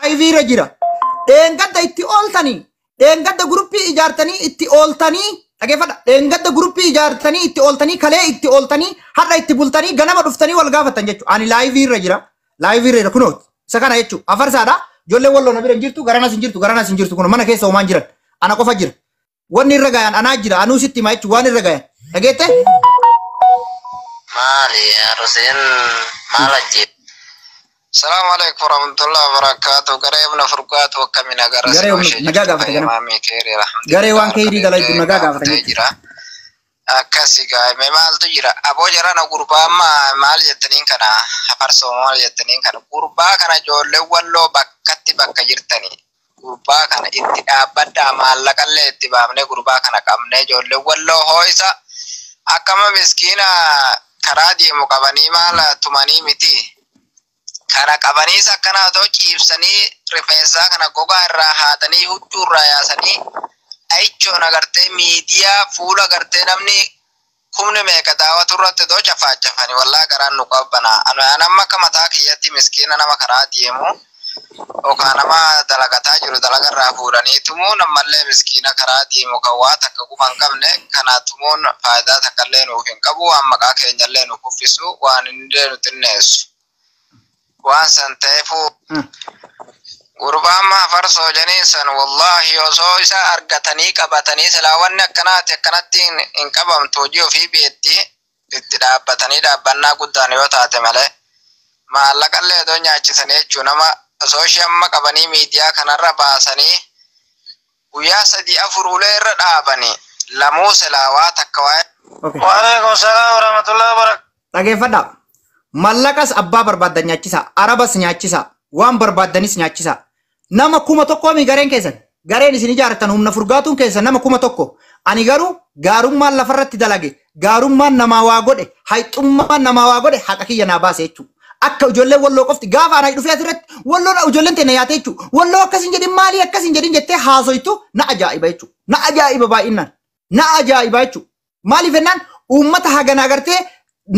live irra jira. Deengadda itti ooltanii. Deengadda gruppii ijaartanii itti ooltanii. Dhaggeeffadha. Deengadda gruppii ijaartanii itti ooltanii kalee itti ooltanii har'a itti bultanii ganama dhuftanii wal gaafatan jechuudha. Ani live irra jira. Live irra kunoot. Isa kana jechuudha. Afarsaadha. Ijoollee walloo na bira hin jirtu garanas hin jirtu garanas hin jirtu kun mana keessa homaan jiran. Ana qofa jira. Wanni irra gayan anaa jira. Anuu sitti himaa jechuudha waan irra gayan. Dhageette? Maali Hussein maal ajjeef? Salaamu alaikum warahmatullahi wabarakatuh. Garee ibna furgaatu akkamina gara nagaa gaafate ganama. Garee waan keeyrii dalaytu nagaa gaafate jira. Akkasi gaa'ime maaltu jira? Aboo jarana gurbaa amma maal jettaniin kana hafarsoo maal jettaniin kana gurbaa kana ijoollee walloo bakkatti bakka jirtanii. Gurbaa kana itti dhaabbaddaa maallaqallee itti baafnee gurbaa kana qabnee ijoollee walloo hoo'isa akkama miskiina karaa deemu qabanii maal tumanii miti. Kana qabaniis akkana otoo ciibsanii rifeensaa kana gogaa irraa haatanii huccuu irraa yaasanii ayichoon agartee miidiyaa fuula agartee namni kumni meeqa daawwatu irratti otoo cafaacafanii wallaa garaan nu qabbanaa. Ani amma akka mataa kiyyatti miskiina nama karaa deemu yookaan nama dalagataa jiru dalaga irraa fuudhanii tumuun ammallee miskiina karaa deemu kan waa takka kuma hin qabne kana tumuun faayidaa takkallee nuuf hin qabu waan maqaa keenyallee nu kuffisu waan inni nu xinneessu. Waan san ta'eefu gurbaan farsoo janiinsan wallahi osoo isa argatanii qabatanii silaawanni akkanaati akkanatti hin qabamtu hojii ofii beetti itti dhaabbatanii dhaabbannaa guddaan yoo taate malee maallaqallee otoo nyaachisanii jechuu nama osoo ishee amma qabanii miidiyaa kanarra baasanii guyyaa 3-4 ulee irra dhaabanii lamuu silaawaa takka waa'ee. Waalaikum salaam warahmatullahi wabarakatuh. Dhageeffadhaa. Mallaqas abbaa barbaadan nyaachisa, arabas nyaachisa, waan barbaadanis nyaachisa. Nama 1,000 gareen keessan, gareen isin ijaartan humna furgaatuun keessan nama 1,000. Ani garuu gaarummaan lafarratti dalage, gaarummaan namaa waa godhe, hayxummaan namaa waa godhe haqa kiyya naa baase jechuudha. Akka ijoolleen walloo qofti gaafa ana dhufee asirratti walloon ijoolleen teenya yaate jechuudha. Walloo akkasin jedhin maali akkasin jedhin jettee haasoytu na ajaa'iba jechuudha. Na ajaa'iba baay'inaan. Na ajaa'iba jechuudha. Maaliif jennaan uummata hagana agartee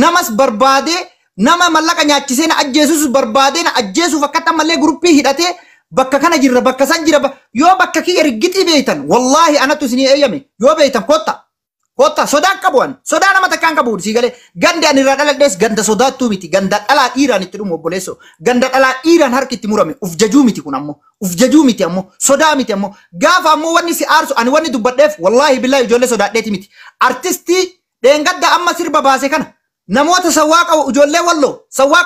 namas barbaadee nama mallaqa nyaachisee na ajjeesuus barbaadee na ajjeesuuf akkatti ammallee guruppii hidhatee bakka kana jirra bakka san jira yoo bakka kiyya riggixii beeytan wallahi anatu isinii eeyyame yoo beeytan kotta sodaan qabuan sodaa nama takkaan qabu sii galee gandi ani irraa dhaladhees ganda sodaattuu miti ganda dhalaa dhiiraan itti dhumu obboleessoo ganda dhalaa dhiiraan harki itti murame uf jajuu miti kun ammoo uf jajuu miti ammoo sodaa miti ammoo gaafa ammoo wanni si aarsu ani wanni dubbadheef wallahi billahi ijoollee sodaadheeti miti artistii dheengadda amma sirba baase kana namoota sawaaqa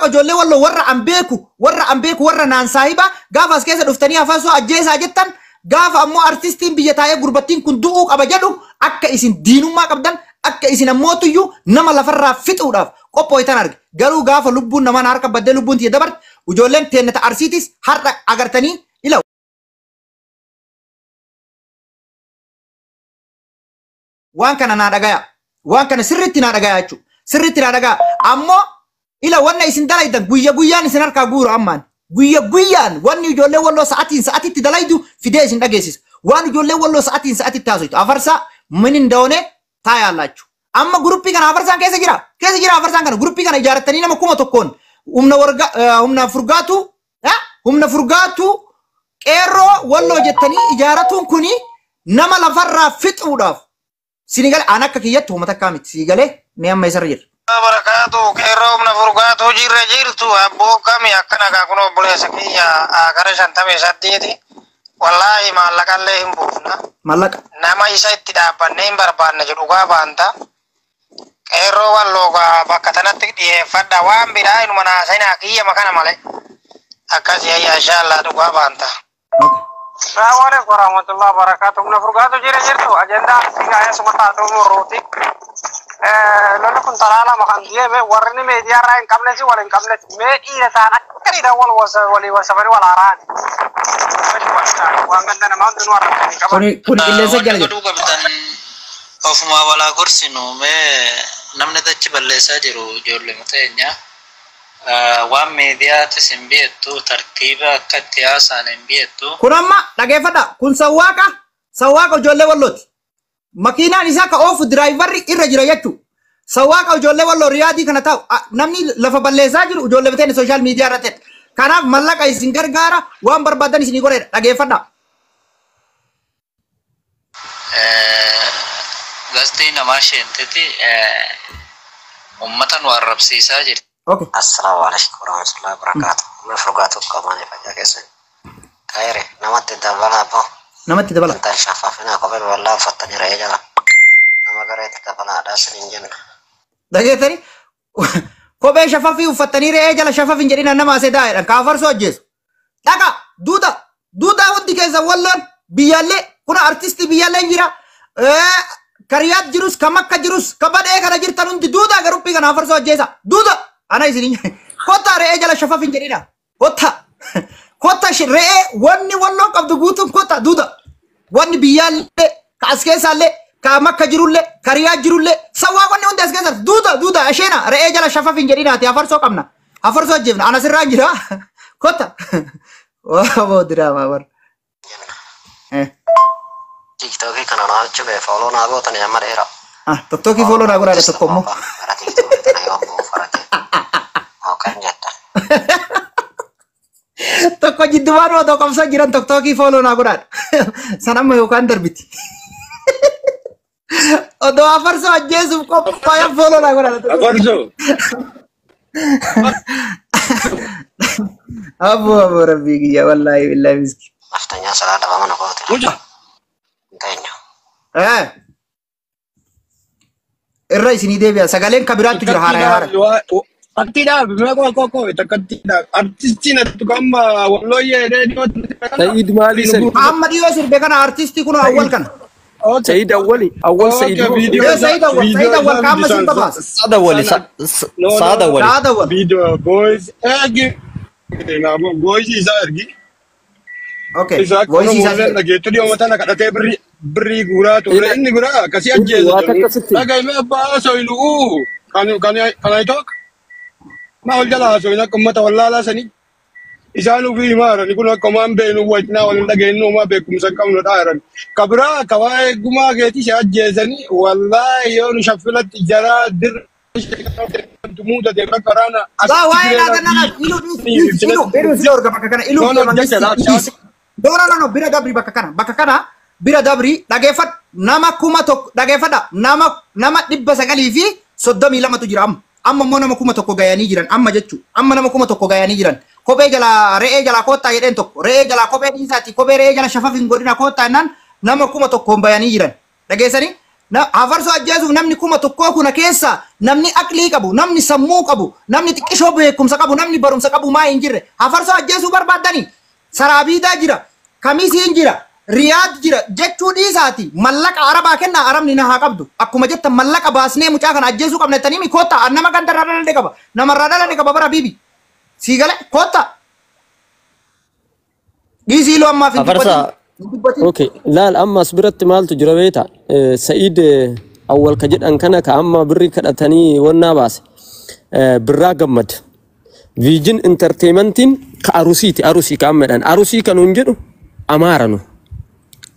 ijoollee walloo warra ambeeku warra naan saahiba gaafa as keessa dhuftanii afasoo ajjeesaa jettan gaafa ammoo artistiin biyya taa'ee gurbattiin kun du'uu qaba jedhu akka isin diinummaa qabdan akka isin ammootuyyuu nama lafarraa fixuudhaaf qophooytan arge garuu gaafa lubbuun namaan harka baddee lubbuun tiyya dabarte ijoolleen teennata arsiitis har'a agartanii ilaw. Waan kana naa dhagaya waan kana sirriitti naa dhagaya jechuudha. Sirriitti naa dhagaa ammoo ila wanna isin dalaydan guyya guyyaan isin harkaa guuru ammaan guyya guyyaan wanni ijoollee walloo sa'atitti dalaydu fidee isin dhageessisa waan ijoollee walloo sa'atitti haasoytu afarsaa minin daone taayaallaachu amma guruppii kana afarsaan keessa jira afarsaan kana guruppii kana ijaarattanii nama 1,000 humna furgaatu qeerroo walloo jettanii ijaaratuun kuni nama lafarraa fixuudhaaf sinigale an akka kiyyatti uummata kaamiti siigalee ni amma isarra jira. Barakatu qeerroo humna furgaatu jirtu abboo kami akkana kaa kun obboleessa kiyya gara 58 wallahi maallaqallee hin buufna. Maallaqa. Nama isa itti dhaabbannee hin barbaanne jedhu dhugaa baanta. Qeerroo walloo bakka tanatti dhiyeeffadha waan biraa inuma naasayinaa kiyya makana malee. Akkasii ayyaa inshallah dhugaa baanta. Assalamualaikum warahmatullahi wabarakatuh. Humna furgaatu jirtu ajandaa sigaaya sumata dhumu rooti. Lalu kun talala makan dia warni media rain kamne si walin kamne media sana kali dah wali wasafari walaran. Wangan dan mau dunu warna. Kun ille saja aja. Ofuma wala kursinu me namne tachi balleessa jiru ijoollee mateenyaa. Waan miidiyaatti sin beektu tartiiba akka itti haasaan hin beektu. Kun amma dhageeffadha kun sawwaaqa ijoollee wallooti. Makiinaan isaa ka oofu diraayivarri irra jira jechuudha. Sawwaaqa ijoollee walloo riyaadii kana ta'u namni lafa balleessaa jiru ijoollee biteen sooshaal miidiyaa irratti Kanaaf mallaqa isin gargaara waan barbaadan isin godhe dhageeffadha. Gasti nama shenteti ummatan warrabsiisaa jirti. Okay. Assalamualaikum warahmatullahi wabarakatuh. Mafrugatu kamane faja kesan. Kaire namatti dabala po. Namatti dabala. Tan shafafina qabel wallahi fattani rayjala. Nama gareeti dabala dasin jenna. Dhageettani kophee shafafii uffatanii re'ee jala shafafin jedhina nama asee daa'edha kaafarsoo ajjeesu. Dhaqa duudaa hundi keessa walloon biyyaallee kuna artistii biyyaallee jira. Kariyaat jirus ka makka jirus ka badhee kana jirtan hundi duudaa garuppii kana afarsoo ajjeesa. Duuda ana isin kotta re'ee jala shafafin jedhina. Kotta re'ee wanni walloo qabdu guutuun kotta duuda. Wanni biyyaallee ka as keessaallee ka makka jirulle kariyaa jirulle sawaa wanni hundi as keessa duuda asheena re'ee jala shafafin jedhinaati afarsoo qabna afarsoo ajjeefna ana sirraan jira kotta waa diraamaa bar TikTok kana naa chube follow naa gootan yamma dheera TikTok follow naa godhaa tokko immoo gara TikTok kana yoo farate kan jetta tokko jiddumaan waa tokkomsa jiran TikTok follow naa godhaa sanamma yookaan darbiti Odo afarso ajjeesuuf qophaa'ee follow naa godhaa Afarso. Abu rabbi kiyya wallahi billahi miski aftanya salata ba mana goote Muja. Tanya irra isinii deebi'a sagaleen kabiraattu jira haara Artida bima ko takatida artistina tukamba walloye radio سيد مالي سيد Muhammad yoo sirbe kana artistii kun awwal kana سيد أولي أول سيد يا سيد أول كام مسؤول بباس سعد أولي سعد أولي هذا هو video boys egi na boys isargi اوكي isa voice kono is mulle na geto di omata na kadate bri gura to le inni gura kasi ajje daga me ba so ilu kan I talk ma wal jala so ina kumata wallala sani isanu fi mara ni kuna komambe no wajna wal daga no ma be kum san kam no daran kabra kawai guma geti ajje zani wallahi yo no shafilat jara dir tumuda de karana لا وين هذا انا ilu beru silor ga bakakana ilu no bira dabri bakakana bira dabri dagefat nama kuma tok dagefada nama dibba sagali fi soddomi lama tu jiram amma mo nama kuma tokko gayani jiran amma jechu amma nama kuma tokko gayani jiran kobe jala re'ee jala kota yeden tokko re'ee jala kobe disati kobe re'ee jala shafafin godina kota nan nama kuma tokko bayani jiran dagesani na afarso ajjeesuuf namni kuma tokko kuna keessa namni aqlii qabu namni sammuu qabu namni xiqqishoo beekumsa qabu namni barumsa qabu maa hin jirre afarso ajjeesuu barbaadani saraabiidaa jira kamisiin jira riyaad jira jechuu dhiisaati mallaqa arabaa kenna arabni na haa qabdu akkuma jetta mallaqa baasnee mucaa kana ajjeesuu qabna tanii koota nama ganda radalade qaba nama radalade qaba bara bibi sigale koota dhiisii loo ammaa fi اوكي لا اما صبرت مالت جربيتا سعيد اول كجد ان كان كاما بري كدتني والناباس برا جمد فيجن انترتينمنتين كاروسي كامدان اروسي كانوا نجدو امارنو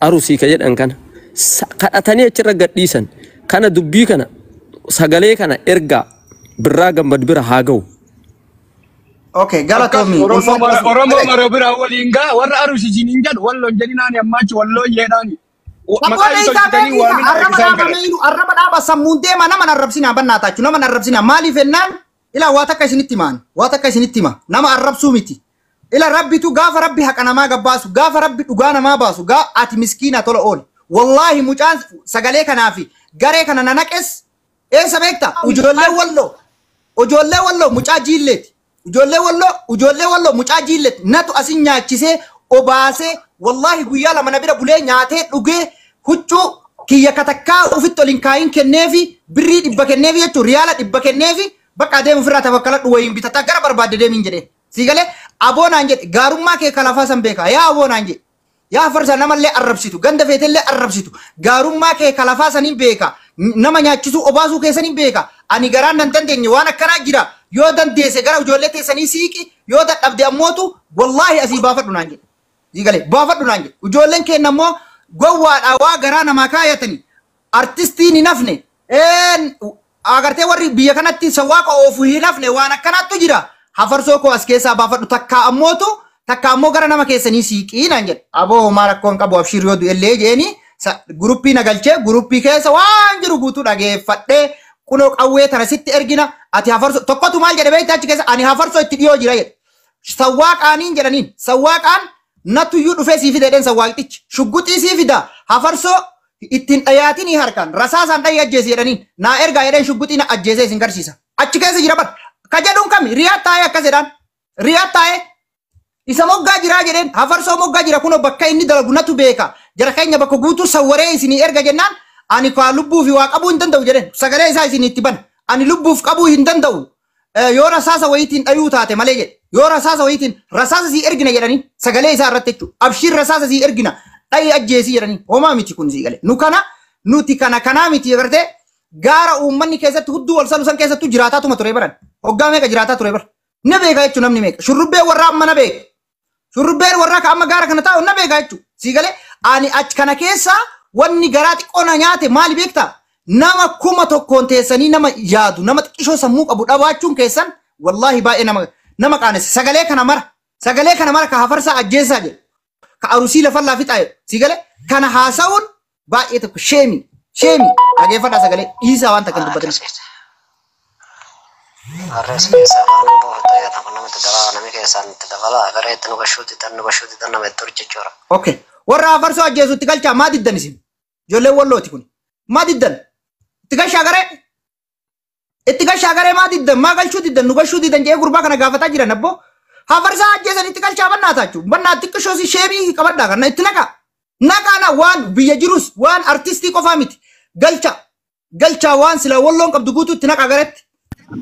اروسي كجد ان كان كدتني اتشرغ ديسن كان دبي كان سغالي كان ارغا برا جمد برا هاغو اوكي galatomi oromo maro bira walinga warra arusi jininjan wallo jedinani ammachi wallo yedani arraba dhaba sammuun deema nama arrabsina bannaataachu nama arrabsina maaliif ennaan ila waa takka isinitti hima nama arrabsuu miti ila rabbitu gaafa rabbi haqa namaa gabbaasu gaafa rabbi dhugaa namaa baasu ati miskiina tola ool wallahi mucaan sagalee kanaafi garee kana nanaqes eessa beekta ijoollee wallo mucaa jiilleeti ijoollee wallo mucaa jiilleeti natu asin nyaachisee obaasee wallahi guyyaa lama na bira bulee nyaatee dhugee huccuu kiyya katakkaa ufitti olin kaayin kenneefi birrii 100 kenneefi jechuun riyaala 100 kenneefi bakka adeemu ofirraa tafakkaladhu wayiin bitataa gara barbaadde deemiin jedhee siigalee aboonaan jedhe gaarummaa kee kalafaa san beekaa yaa aboonaan jedhe yaa farsa namallee arrabsitu ganda feetellee arrabsitu gaarummaa kee kalafaa saniin beekaa nama nyaachisuu obaasuu keessaniin beekaa ani garaan nan dandeenye waan akkanaa jira yoo dandeesse gara ijoollee teessanii siiqi yoo dadhabde ammootu wallahi asii baafadhu naan jedhe siigalee baafadhu naan jedhe ijoolleen keenya ammoo gowwaadhaa waa garaa namaa kaayatanii artistiin hin hafne agartee warri biyya kanatti sawaaqa oofu hin hafne waan akkanaattu jira hafarsoo koo as keessaa baafadhu takka ammoo gara nama keessanii siiqii naan jedhe aboo maa rakkoon qabu abshir yoo du'ellee jeeni guruppii nagalchee guruppii keessa waan jiru guutuu dhageeffadhee kunoo qawwee tana sitti ergina ati hafarsoo tokkotu maal jedhe beektaa achi keessa ani hafarsoo itti dhiyoo jira jedhe sawwaaqaaniin jedhaniin sawwaaqaan natuyyuu dhufee sii fidedheen sawwaaqichi shugguxii sii fida hafarsoo ittiin dhayaatinii harkaan rasaasaan dhayi ajjeesi jedhaniin naa ergaa jedheen shugguxii na ajjeesee isin garsiisa achi keessa jira bar ka jedhuun kami riyaat taa'ee akkas jedhaan riyaat taa'ee isa moggaa jiraa jedheen hafarsoo moggaa jira kunoo bakka inni dalagu natu beeka jara keenya bakka guutuu sawwaree isinii erga jennaan ani kaa lubbuu fi waa qabuu hin danda'u jedheen sagalee isaa isin itti ban ani lubbuuf qabuu hin danda'u yoo rasaasa wayitiin dhayuu taate malee jedhe yoo rasaasa wayitiin rasaasa sii ergina jedhanii sagalee isaa irratti jechuudha abshiin rasaasa sii ergina dhayi ajjeesii jedhanii homaa miti kun sii galee nuti kanaa miti agartee gaara uummanni keessatti hudduu wal salu san keessattuu jiraataatuma ture baran hoggaa meeqa jiraataa ture bara na beeka jechuun namni meeqa shurrubbee warraa amma na beeka shurrubbeen warraa ka amma gaara kana taa'u na beeka jechuudha sii galee ani achi kana keessaa wanni garaa xiqqoona nyaate maali beektaa nama 1,000 teessanii nama yaadu nama xiqqishoo sammuu qabu dhabaachuun keessan wallahi baay'ee nama qaanesse sagalee kana mara ka hafarsaa ajjeessaa jedhe ka arusii lafallaa fixaa jedhe sii galee kana haasa'uun baay'ee tokko sheemi dhageeffadhaa sagalee dhiisaa waan takkan dubbatin. Arres keessa waan bohota ya nama namatti dabala namni keessaan itti dabala gara itti nu bashuuti tan nama itti hojjechuudha. Okay warra hafarsoo ajjeesutti galchaa maa diddan isin ijoollee wallooti kun maa diddan itti gashaa garee maa diddan maa galchuu diddan nu gashuu diddan jee gurbaa kana gaafataa jiran abbo hafarsaa ajjeesan itti galchaa bannaa taachuu bannaa xiqqishoosi sheemii qabadhaa kana itti naqaana waan biyya jirus waan artistii qofaa miti galchaa waan sila walloon qabdu guutuu itti naqa gareetti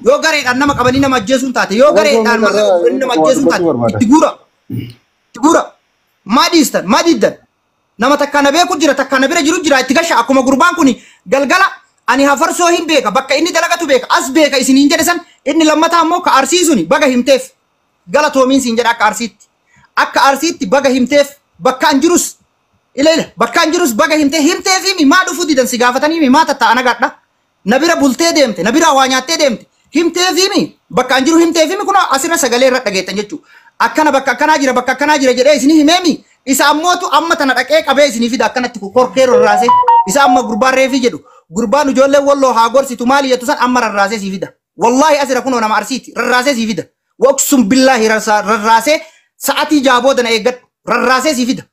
yoo gareedhaan nama qabanii nama ajjeesuun taate yoo gareedhaan nama ajjeesuun taate itti guura maa dhiistan maa diddan nama takkaana beeku jira takkaana bira jiru jira itti gashaa akkuma gurbaan kun galgala ani hafarsoo hin beeka bakka inni dalagatu beeka as beeka isiniin jedhe san inni lammataa immoo ka arsiisuni baga himteef galatoomiin siin jedha akka arsiitti baga himteef bakkaan jirus ileela bakkaan jirus baga himteefi maa dhufu didan si gaafatanii maa tatta'ana gadha na bira bultee deemte na bira waa nyaattee deemte himteefi bakkaan jiru himteefi kun asirra sagalee irra dhageettan jechuudha akkana bakka akkanaa jira jedhee isinii himeemi isa ammootu amma tana dhaqee qabee isinii fida akkanatti korkee rarraasee isa amma gurbaan reefii jedhu gurbaan ijoollee walloo haa gorsitu maali jettu san amma rarraasee sii fida wallahi asira kunoo nama arsiiti rarraasee sii fida waqsum billaahi rarraasee sa'atii jaabooda na eeggadhu rarraasee sii fida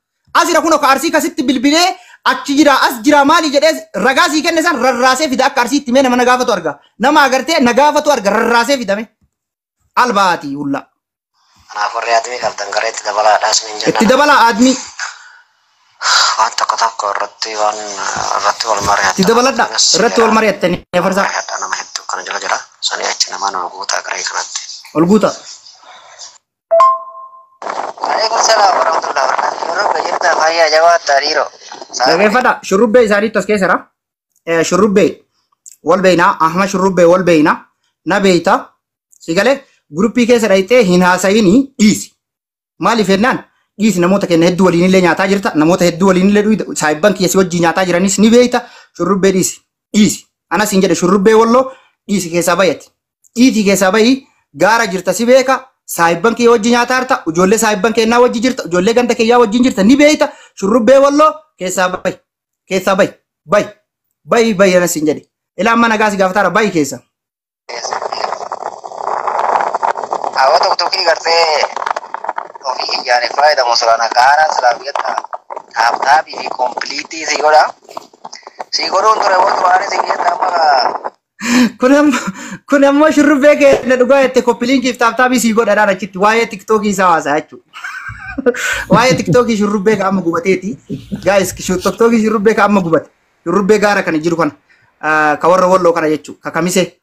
asira kunoo ka arsii kasitti bilbilee achi jira as jira maali jedhee ragaa sii kenne san rarraasee fida akka arsiitti mee nama nagaafatu arga nama agartee nagaafatu arga rarraasee fidame albaatii hullaa. Kanaaf warri admii qabdan gara itti dabalaadhaas min jenna. Itti dabalaa admii. Waan tokko irratti wal mari'atan. Itti dabaladha irratti wal mari'attanii farsaa. Nama hedduu kana jala jira. Sanii achi nama nama guutaa gara kanatti. Ol guutaa. Waalaikum salaam warahmatullahi wabarakatuh. Shurrubbee jirta fayyaa jabaadha hariiroo. Dhageeffadha shurrubbee isaaniitti as keessadha. Shurrubbee wal beeynaa Ahmad shurrubbee wal beeynaa na beeyta sigalee. Guruppii keessa dhayitee hin haasayinii dhiisi. Maaliif jennaan dhiisi namoota keenya hedduu waliin illee nyaataa jirta. Namoota hedduu waliin illee saayibban keessi wajjii nyaataa jiranis ni beeyta. Shurrubbee dhiisi. Anas hin jedhe shurrubbee walloo dhiisi keessaa bayati. Dhiitii keessaa bayii gaara jirta si beeka. Saayibban kee wajjii nyaataa jirta. Ijoollee saayibban keenyaa wajjii jirta. Ijoollee ganda keenyaa wajjin jirta ni beeyta. Shurrubbee walloo keessaa bayi. Keessaa bayi anas hin jedhe. Ilaa amma nagaa si gaafataara bayi keessa. Awwa tokko gartee ofii ijaareef fayyadamu sirana gaara silaafiyyatta taaptaabii fi kompliitii si godha. Si godhuun ture wanti waan si jetta amma kun ammoo shurrubbee keenya dhugaa jette kompliinkiif taaptaabii si godhadhaan achitti waa'ee tiktookii isaa haasaa jechuudha. Waa'ee tiktookii shurrubbee ka amma gubateeti. Gaayis tiktookii shurrubbee ka amma gubate. Shurrubbee gaara kana jiru kana ka warra walloo kana jechuudha. Ka kamisee.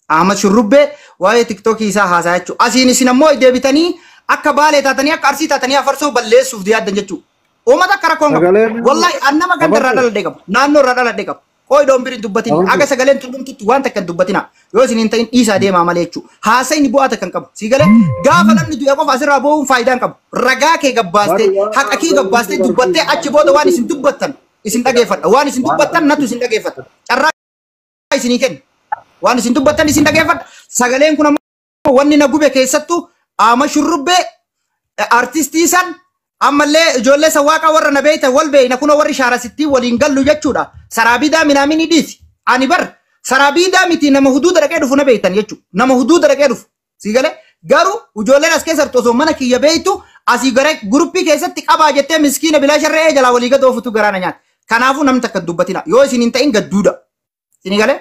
Ahmad shurrubbee waa'ee tiktookii isaa haasaa jechuudha. Asiin isin ammoo deebitanii akka baalee taatanii akka arsii taatanii afarsoo balleessuuf yaaddan jechuudha. Uummata akka rakkoon qabu. Wallahi annama ganda irraa dhaladhee qabu. Naannoo irraa dhaladhee qabu. Qoy doon biriin dubbatin. Aga sagaleen tullumtutti waan takka dubbatina. Yoo isin hin ta'in dhiisaa deemaa malee jechuudha. Haasayni bu'aa takka qabu. Siigalee gaafa namni du'e qofa asirraa boo'uun faayidaan qabu. Ragaa kee gabbaastee haqa kee gabbaastee dubbattee achi booda waan isin dubbattan isin dhageeffadha. Waan isin dubbattan natu isin dhageeffadha. Carraa isinii kenna. Waan isin dubbattan isin dhageeffadha. Sagaleen kun wanni na gube keessattu ama shurrubbee artistii san ammallee ijoollee sawaaqa warra na beeyta wal beeyna kuna warri shaarasittii waliin gallu jechuudha. Saraabidaa minaamini dhiisi. Ani bar saraabidaa miti nama huduuda dhaqee dhufu na beeytan jechuudha. Nama huduuda dhaqee dhufu. Si galee garuu ijoolleen as keessatti osoo mana kiyya beeytu asii garee guruppii keessatti qabaa jettee miskiina bilaa sharree jalaa walii gad oofutu garaana nyaata. Kanaafuu namni takka dubbatina yoo isin hin ta'in gadduudha. Sini galee?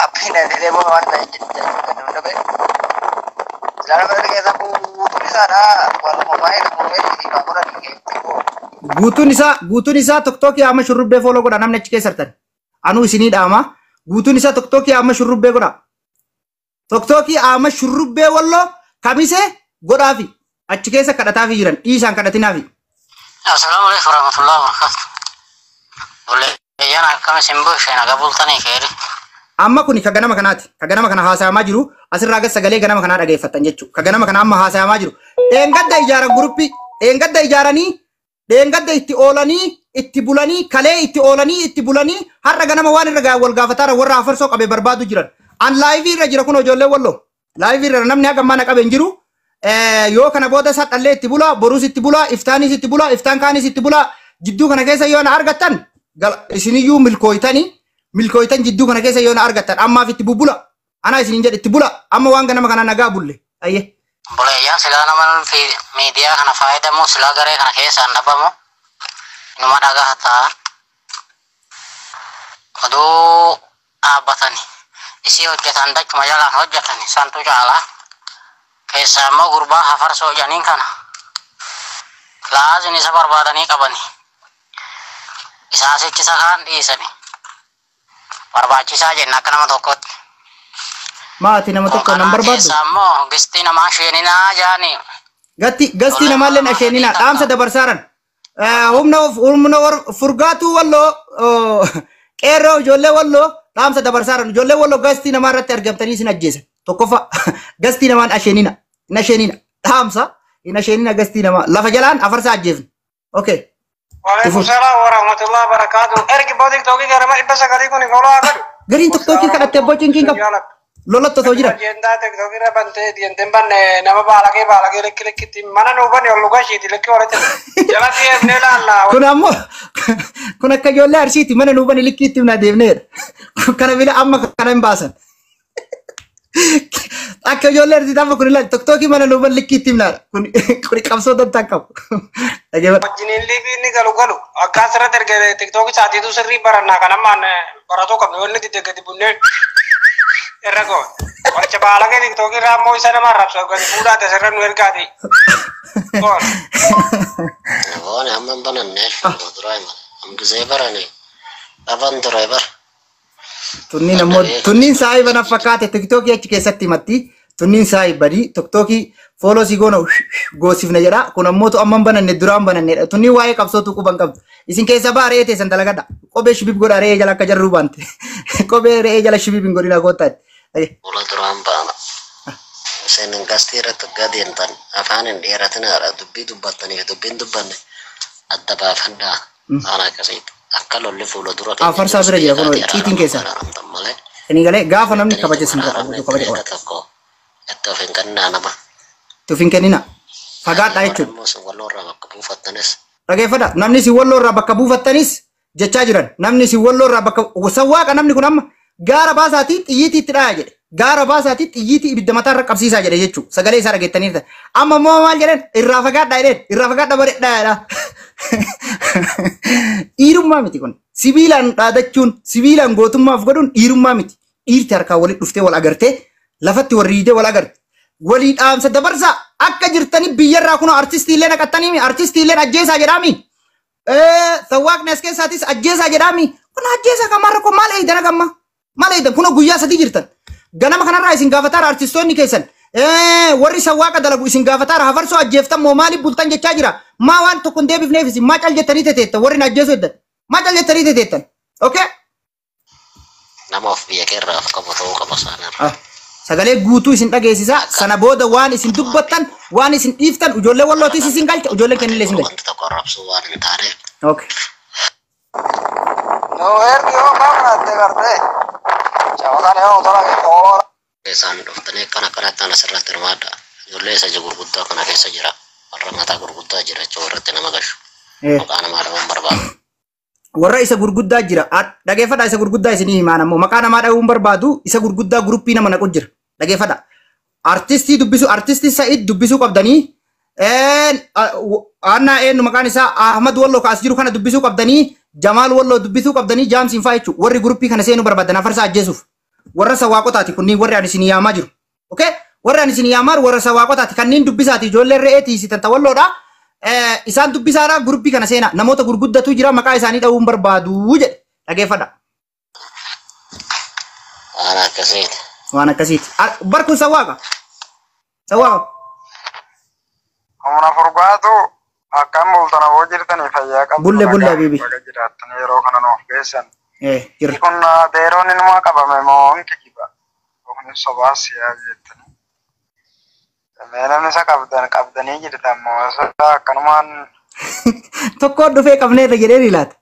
Apina dile mo wanta gadduudha be. Silaa bara keessa guutuun isaadha wal mobaayil moobeelii fi baabura dhiyeeffatu. Guutuun isaa tokkokkii amma shurrubbee fooloo godha namni achi keessatti. Anuu isinii dhaama. Guutuun isaa tokkokkii amma shurrubbee godha. Tokkokkii amma shurrubbee walloo kamisee godhaafi achi keessa kadhataafi jiran dhiisaan kadhatinaafi. Assalamu alaikum warahmatullahi wabarakatuh. Yana akkam isin bulchina gabultanii keeri. Amma kuni ka ganama kanaati. Ka ganama kana haasayamaa jiru asirraa gas sagalee ganama kanaa dhageeffattan jechuudha. Ka ganama kana amma haasayamaa jiru. Dheengadda ijaaran guruppii dheengadda ijaaranii dheengadda itti oolanii itti bulanii kalee itti oolanii itti bulanii har'a ganama waan irra wal gaafataara warra afarsoo qabee barbaadu jiran. An laayivii irra jira kun ijoollee walloo. Laayivii irra namni haga mana qabeen jiru. Yoo kana booda isaa dhallee itti bula, boruus itti bula, iftaanis itti bula, iftaan kaanis itti bula. Jidduu kana keessa yoo na argattan isiniyyuu milkooytan jidduu kana keessa yoo na argattan ammaaf itti bubbula. Ana isinin jedhe itti bula. Amma waan ganama kana nagaa bulle. Ayyee. Buleeyyan silaa nama miidiyaa kana fayyadamu silaa garee kana keessaan dhabamu inuma dhagaa ta'a. Oduu dhaabbatani. Isii hojjetan dachuma jalaan hojjetani santu caalaa. Keessaa immoo gurbaa hafarsoo janiin kana. Laasin isa barbaadanii qabani. Isaa sichisa kaan dhiisani. Barbaachisaa jenna akka nama tokkotti. Maati nama tokko nan barbaadu. Keessaa immoo gistii namaa sheeninaa jaani. Gasti namaalleen asheeninaa dhaamsa dabarsaaran. Humna furgaatuu walloo qeerroo ijoollee walloo dhaamsa dabarsaaran ijoollee walloo gastii namaa irratti argamtanii isin ajjeesan. Tokkoffaa gastii namaan asheenina. Hin asheenina. Dhaamsa hin asheenina gastii namaa lafa jalaan afarsaa ajjeefna. Okay. Waalaikumsalam warahmatullahi wabarakatuh. Ergi bodik toki gara ma ibasa kali kuni follow akadu. Gariin tokkokkii kadhattee bocin kiin qabu. Lolotto too jira. Agenda tiktoki irra bantee diinteen banne nama baalagee lekki mana nuufani ol lugashiiti lekki horate. Jalatti eebnee laallaa. Kun ammoo kun akka ijoollee arshiiti mana nuufani likkiitti himnaa deemneedha. Kana bila amma kana hin baasan. Akka ijoollee arsiitti amma kun ilaali tokkokkii mana nuufani likkiitti himnaadha. Kun qabsoo dantaan qabu. Wajjiniin liibii inni galu akka asirratti erga tiktoki saatiitu sirrii barannaa kan ammaan baratoo qabne wanni diddegati bunneen. Errago, warca baalagee tiktoki irraa ammoo isa nama arrabsa gadi fuudhaa tasirra nu ergaati. Waan amma banannee fuuldura hima. Amgisee barane. Aban ture bar. Tunniin ammoo tunniin saayii bana fakkaate tiktoki achi keessatti himatti. Tunniin saayii badii tiktoki follow si goona goosifna jedha. Kun ammoo tu amman bananne duraan bananneedha. Tunniin waa'ee qabsootu quban qabdu. Isin keessa baa re'ee teessan dalagadha. Kophee shibib godha re'ee jala akka jarruu baante. Kophee re'ee jala shibib hin godhina gootaati. Fuula duraan baana. Isin gastii irratti gadi hin tan afaan hin dheeratinaadha. Dubbii dubbattanii fi dubbiin dubbanne adda baafadhaa. Waan akkasiiti. Akka lolli fuula dura. Afarsaa bira jira kun ciitiin keessa. Inni galee gaafa namni kabaja kabaja. Itti of hin kennaa nama. Of hin kennina. Fagaadhaa jechuudha. Walloorraa bakka buufattanis. Dhageeffadha namni si walloorraa bakka buufattanis jechaa jiran namni si walloorraa bakka sawwaaqa namni kun amma gaara baasaatii xiyyiitii itti dhayaa jedhe gaara baasaatii xiyyiitii ibidda mataarra qabsiisaa jedhe jechuudha sagalee isaa dhageettaniirta amma immoo maal jedhan irraa fagaadhaa jedheen irraa fagaadhaa bareedhaa dhiirummaa miti kun sibiilaan dhaadachuun sibiilaan gootummaaf godhuun dhiirummaa miti dhiirti harkaa walitti dhuftee wal agartee lafatti warriidee wal agarte walii dhaamsa dabarsaa akka jirtanii biyyarraa kun artistiilee naqattanii artistiileen ajjeesaa jedhaami sawwaaqni as keessaatis ajjeesaa jedhaami kun ajjeesaa kamarra kun maal eeydan agamma maal eeydan kun guyyaa sadii jirtan ganama kanarraa isin gaafataara artistoonni keessan warri sawwaaqa dalagu isin gaafataara hafarsoo ajjeeftan moo maaliif bultan jechaa jira maa waan tokko hin deebifneef isin maa cal jettanii teteettan warri ajjeesuu eddan maa cal jettanii teteettan okay nama of biyya keerraaf qabu ta'uu qaba saanirra. Sagalee guutuu isin dhageessisa sana booda waan isin dubbattan waan isin dhiiftan ijoollee wallootis isin galcha ijoolleen kennillee isin galcha. Wanta tokko rabsuu waan hin taane. Okay. No ergi ho baafnatte garte. Chawataan yoo tola ke kooloo. isaan dhuftanii kanatti ana sirratti hirmaadha. Ijoollee isa gurguddaa kana keessa jira. Warra mataa gurguddaa jira jechuudha irratti nama gashu. Maqaa namaa dhabuun barbaadu. Warra isa gurguddaa jira. Dhageeffadha isa gurguddaa isinii himaan ammoo maqaa namaa dhabuun barbaadu isa gurguddaa guruppii nama naqu jira. Dhageeffadha. Artistii Sa'id dubbisuu qabdanii Anna eenyu maqaan isaa Ahmad Walloo kaas jiru kana dubbisuu qabdanii Jamaal Walloo dubbisuu qabdanii Jaamsiin fa'aa jechuudha. Warri guruppii kana seenuu barbaadan afarsaa ajjeesuuf. Warra sawaaqotaati kunniin warri ani isin yaamaa jiru. Okay? Warri ani isin yaamaa warra sawaaqotaati kanneen dubbisaati ijoollee re'eetii sitan Walloodha. Isaan dubbisaadha guruppii kana seenaa namoota gurguddatu jira maqaa isaanii dhabuun barbaadu jedhe. Dhageeffadha. Waan akkasiiti. Barkuun sawaaqa. Sawaaqa. Humna furgaatu akkam bultana boo jirtanii fayyaa qabdu. Bulle Habibi. Jiraatanii yeroo kana nuuf geessan. Jirra. Kun deeroon inuma qabame moo hinki jiba. Kun sobaas yaa jettanii. Namni isa qabdanii jirtan moo akkanumaan. Tokkoon dhufee qabneerra jedhee ni laata.